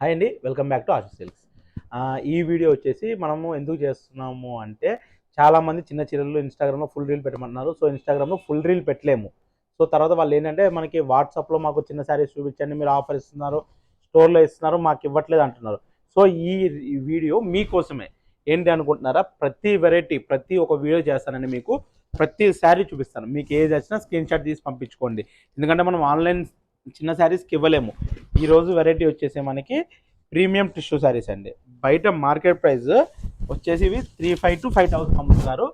Hi అండి, welcome back to Ashu silks. ఈ video వచ్చేసి మనము ఎందుకు చేస్తున్నాము అంటే చాలామంది చిన్న చీరలు ఇన్స్టాగ్రామ్లో ఫుల్ రీల్ పెట్టమన్నారు. సో ఇన్స్టాగ్రామ్లో ఫుల్ రీల్ పెట్టలేము. సో తర్వాత వాళ్ళు ఏంటంటే మనకి వాట్సాప్లో మాకు చిన్న శారీస్ చూపించండి, మీరు ఆఫర్ ఇస్తున్నారు, స్టోర్లో ఇస్తున్నారు, మాకు ఇవ్వట్లేదు అంటున్నారు. సో ఈ వీడియో మీకోసమే. ఏంటి అనుకుంటున్నారా? ప్రతి వెరైటీ ప్రతి ఒక వీడియో చేస్తానండి, మీకు ప్రతి శారీ చూపిస్తాను. మీకు ఏది వచ్చినా స్క్రీన్ షాట్ తీసి పంపించుకోండి. ఎందుకంటే మనం ఆన్లైన్ చిన్న శారీస్కి ఇవ్వలేము. ఈరోజు వెరైటీ వచ్చేసి మనకి ప్రీమియం టిష్యూ శారీస్ అండి. బయట మార్కెట్ ప్రైస్ వచ్చేసి ఇవి 3500 to 5000 అమ్ముతున్నారు.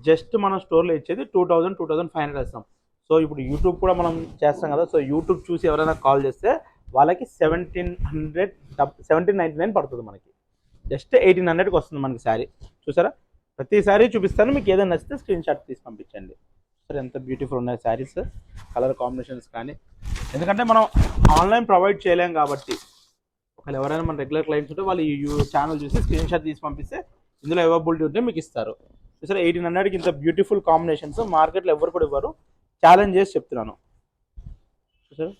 జస్ట్ మనం స్టోర్లో ఇచ్చేది 2000 2500 ఇస్తాం. సో ఇప్పుడు యూట్యూబ్ కూడా మనం చేస్తాం కదా. సో యూట్యూబ్ చూసి ఎవరైనా కాల్ చేస్తే వాళ్ళకి 1799 పడుతుంది. మనకి జస్ట్ 1800కి వస్తుంది మనకి శారీ. చూసారా? ప్రతి శారీ చూపిస్తాను, మీకు ఏదైనా నచ్చితే స్క్రీన్ షాట్ తీసి పంపించండి. సరే, ఎంత బ్యూటిఫుల్ ఉన్నాయి శారీస్, కలర్ కాంబినేషన్స్ కానీ. ఎందుకంటే మనం ఆన్లైన్ ప్రొవైడ్ చేయలేం కాబట్టి ఒకవేళ ఎవరైనా మన రెగ్యులర్ క్లయింట్స్ ఉంటే వాళ్ళు ఈ ఛానల్ చూసి స్క్రీన్ షాట్ తీసి పంపిస్తే ఇందులో అవైలబిలిటీ ఉంటే మీకు ఇస్తారు. సరే, 1800కి ఇంత బ్యూటిఫుల్ కాంబినేషన్స్ మార్కెట్లో ఎవరు కూడా ఇవ్వరు. ఛాలెంజ్ చేసి చెప్తున్నాను. సరే,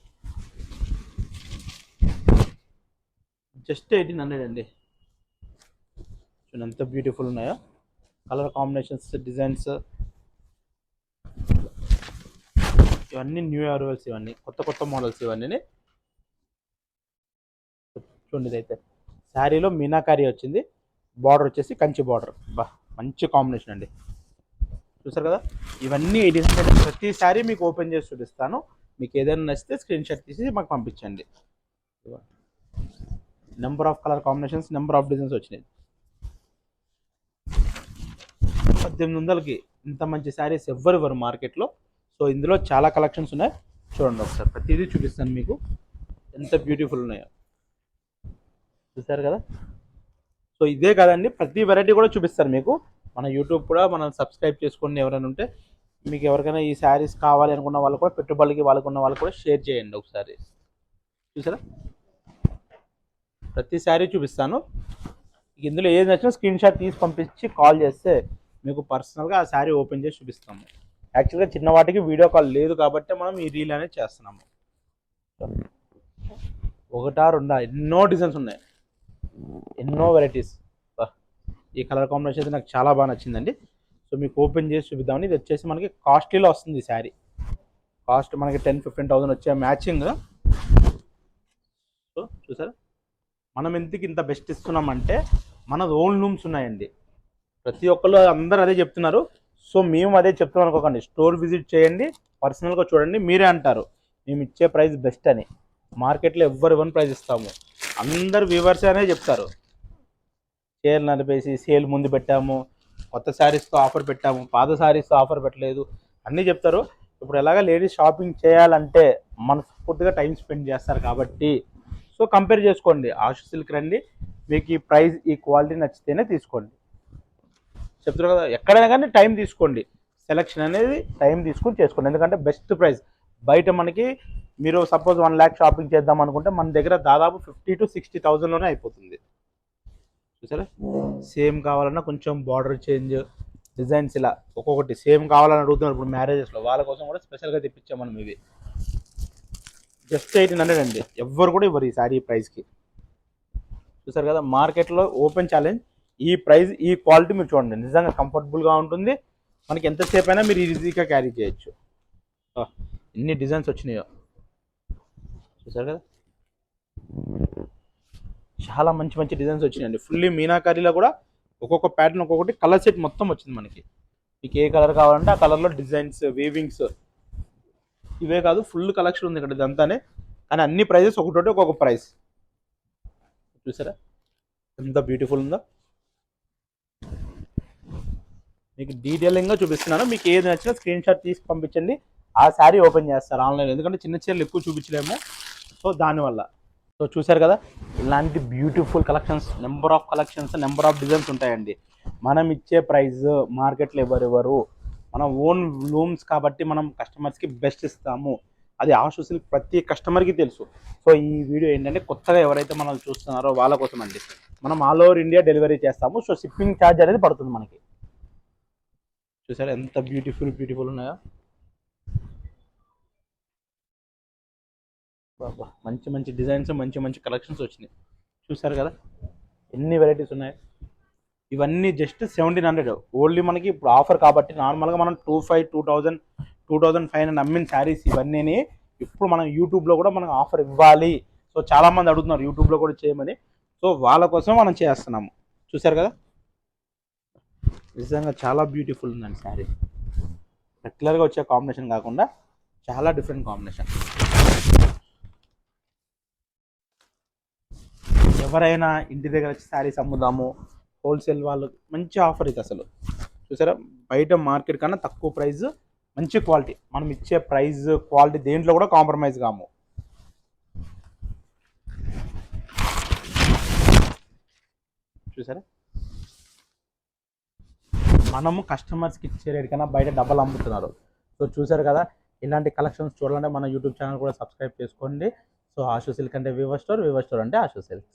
జస్ట్ 1800 అండి. చూడండి ఎంత బ్యూటిఫుల్ ఉన్నాయో కలర్ కాంబినేషన్స్, డిజైన్స్. ఇవన్నీ న్యూ అరైవల్స్, ఇవన్నీ కొత్త కొత్త మోడల్స్ ఇవన్నీ. చూడండి, ఇదైతే శారీలో మీనాకారి వచ్చింది, బార్డర్ వచ్చేసి కంచి బార్డర్. బా, మంచి కాంబినేషన్ అండి. చూసారు కదా? ఇవన్నీ 1800. ప్రతి శారీ మీకు ఓపెన్ చేసి చూపిస్తాను. మీకు ఏదైనా నచ్చితే స్క్రీన్ షాట్ తీసి మాకు పంపించండి. Number of colour combinations, number of designs వచ్చినాయి. 1800కి ఇంత మంచి శారీస్ ఎవ్వరు మార్కెట్లో. సో ఇందులో చాలా కలెక్షన్స్ ఉన్నాయి. చూడండి ఒకసారి, ప్రతిదీ చూపిస్తాను మీకు ఎంత బ్యూటిఫుల్ ఉన్నాయో. చూసారు కదా? సో ఇదే కదండి, ప్రతి వెరైటీ కూడా చూపిస్తారు మీకు. మన యూట్యూబ్ కూడా మనం సబ్స్క్రైబ్ చేసుకోండి. ఎవరైనా ఉంటే మీకు ఎవరికైనా ఈ శారీస్ కావాలి అనుకున్న వాళ్ళు కూడా, పెట్టుబడికి వాళ్ళకున్న వాళ్ళు కూడా షేర్ చేయండి ఒకసారి. చూసారా? ప్రతి శారీ చూపిస్తాను. ఇందులో ఏది నచ్చినా స్క్రీన్ షాట్ తీసి పంపించి కాల్ చేస్తే మీకు పర్సనల్గా ఆ శారీ ఓపెన్ చేసి చూపిస్తాము. యాక్చువల్గా చిన్న వాటికి వీడియో కాల్ లేదు కాబట్టి మనం ఈ రీల్ అనేది చేస్తున్నాము. ఒకటా రెండా, ఎన్నో డిజైన్స్ ఉన్నాయి, ఎన్నో వెరైటీస్. ఈ కలర్ కాంబినేషన్ అయితే నాకు చాలా బాగా నచ్చిందండి. సో మీకు ఓపెన్ చేసి చూపిద్దామని. ఇది వచ్చేసి మనకి కాస్ట్లీలో వస్తుంది ఈ శారీ. కాస్ట్ మనకి 10-15,000 వచ్చే మ్యాచింగ్. సో చూసారా, మనం ఎందుకు ఇంత బెస్ట్ ఇస్తున్నామంటే మన ఓన్ లూమ్స్ ఉన్నాయండి. ప్రతి ఒక్కళ్ళు అందరూ అదే చెప్తున్నారు. సో మేము అదే చెప్తున్నాం అనుకోకండి. స్టోర్ విజిట్ చేయండి, పర్సనల్గా చూడండి, మీరే అంటారు మేము ఇచ్చే ప్రైస్ బెస్ట్ అని. మార్కెట్లో ఎవరు ప్రైస్ ఇస్తాము, అందరు వ్యూవర్స్ అనే చెప్తారు. సేల్ నడిపేసి సేల్ ముందు పెట్టాము, కొత్త శారీస్తో ఆఫర్ పెట్టాము, పాత శారీస్తో ఆఫర్ పెట్టలేదు అన్నీ చెప్తారు. ఇప్పుడు ఎలాగ లేడీస్ షాపింగ్ చేయాలంటే మనస్ఫూర్తిగా టైం స్పెండ్ చేస్తారు కాబట్టి సో కంపేర్ చేసుకోండి. ఆశు సిల్క్ రండి, మీకు ఈ ప్రైస్ ఈ క్వాలిటీ నచ్చితేనే తీసుకోండి. చెప్తున్నారు కదా, ఎక్కడైనా కానీ టైం తీసుకోండి. సెలెక్షన్ అనేది టైం తీసుకుని చేసుకోండి. ఎందుకంటే బెస్ట్ ప్రైస్ బయట మనకి, మీరు సపోజ్ 1 lakh షాపింగ్ చేద్దాం అనుకుంటే మన దగ్గర దాదాపు 50,000 to 60,000లోనే అయిపోతుంది. చూసారా? సేమ్ కావాలన్నా కొంచెం బార్డర్ చేంజ్, డిజైన్స్ ఇలా ఒక్కొక్కటి సేమ్ కావాలని అడుగుతున్నారు. ఇప్పుడు మ్యారేజెస్లో వాళ్ళ కోసం కూడా స్పెషల్గా తెప్పించాం మనం. ఇవి జస్ట్ 1800 అండి. ఎవ్వరు కూడా ఇవ్వరు ఈ శారీ ప్రైస్కి. చూసారు కదా? మార్కెట్లో ఓపెన్ ఛాలెంజ్. ఈ ప్రైస్ ఈ క్వాలిటీ మీరు చూడండి, నిజంగా కంఫర్టబుల్గా ఉంటుంది. మనకి ఎంతసేపు అయినా మీరు ఈజీగా క్యారీ చేయొచ్చు. ఎన్ని డిజైన్స్ వచ్చినాయో చూసారు కదా? చాలా మంచి మంచి డిజైన్స్ వచ్చినాయండి. ఫుల్లీ మీనాకారీలో కూడా ఒక్కొక్క ప్యాటర్న్ ఒక్కొక్కటి కలర్ సెట్ మొత్తం వచ్చింది మనకి. మీకు ఏ కలర్ కావాలంటే ఆ కలర్లో డిజైన్స్, వీవింగ్స్, ఇవే కాదు ఫుల్ కలెక్షన్ ఉంది ఇక్కడ ఇదంతానే. కానీ అన్ని ప్రైజెస్ ఒకటోటి ఒక్కొక్క ప్రైస్. చూసారా ఎంత బ్యూటిఫుల్ ఉందో? మీకు డీటెయిలింగ్గా చూపిస్తున్నాను. మీకు ఏది నచ్చినా స్క్రీన్ షాట్ తీసి పంపించండి, ఆ శారీ ఓపెన్ చేస్తారు ఆన్లైన్. ఎందుకంటే చిన్న చీరలు ఎక్కువ చూపించలేము, సో దానివల్ల. సో చూసారు కదా, ఇలాంటి beautiful collections, number of collections, number of designs ఉంటాయండి. మనం ఇచ్చే ప్రైస్ మార్కెట్లో ఎవరెవరు, మన ఓన్ లూమ్స్ కాబట్టి మనం కస్టమర్స్కి బెస్ట్ ఇస్తాము. అది ఆశు సిల్క్ ప్రతి కస్టమర్కి తెలుసు. సో ఈ వీడియో ఏంటంటే కొత్తగా ఎవరైతే మనల్ని చూస్తున్నారో వాళ్ళ కోసం అండి. మనం ఆల్ ఓవర్ ఇండియా డెలివరీ చేస్తాము. సో షిప్పింగ్ ఛార్జ్ అనేది పడుతుంది మనకి. చూసారా ఎంత బ్యూటిఫుల్ ఉన్నాయో? బాబా మంచి మంచి డిజైన్స్, మంచి మంచి కలెక్షన్స్ వచ్చినాయి. చూసారు కదా ఎన్ని వెరైటీస్ ఉన్నాయి. ఇవన్నీ జస్ట్ 1700. ఓన్లీ మనకి ఇప్పుడు ఆఫర్ కాబట్టి నార్మల్గా మనం 2500 అమ్మిన శారీస్ ఇవన్నీ ఇప్పుడు మనం యూట్యూబ్లో కూడా మనకు ఆఫర్ ఇవ్వాలి. సో చాలామంది అడుగుతున్నారు యూట్యూబ్లో కూడా చేయమని. సో వాళ్ళ కోసం మనం చేస్తున్నాము. చూసారు కదా నిజంగా చాలా బ్యూటిఫుల్ ఉందండి శారీ. రెగ్యులర్గా వచ్చే కాంబినేషన్ కాకుండా చాలా డిఫరెంట్ కాంబినేషన్. ఎవరైనా ఇంటి దగ్గర వచ్చి శారీస్ అమ్ముదాము హోల్సేల్ వాళ్ళు మంచి ఆఫర్ ఇది అసలు. చూసారా బయట మార్కెట్ కన్నా తక్కువ ప్రైస్, మంచి క్వాలిటీ. మనం ఇచ్చే ప్రైస్ క్వాలిటీ దేంట్లో కూడా కాంప్రమైజ్ కాము. చూసారా మనము కస్టమర్స్కి ఇచ్చే రేట్ కన్నా బయట డబ్బలు అమ్ముతున్నారు. సో చూసారు కదా ఇలాంటి కలెక్షన్స్ చూడాలంటే మన యూట్యూబ్ ఛానల్ కూడా సబ్స్క్రైబ్ చేసుకోండి. సో ఆషు సిల్క్ అంటే వివో స్టోర్, వివో స్టోర్ అంటే ఆషు సిల్క్స్.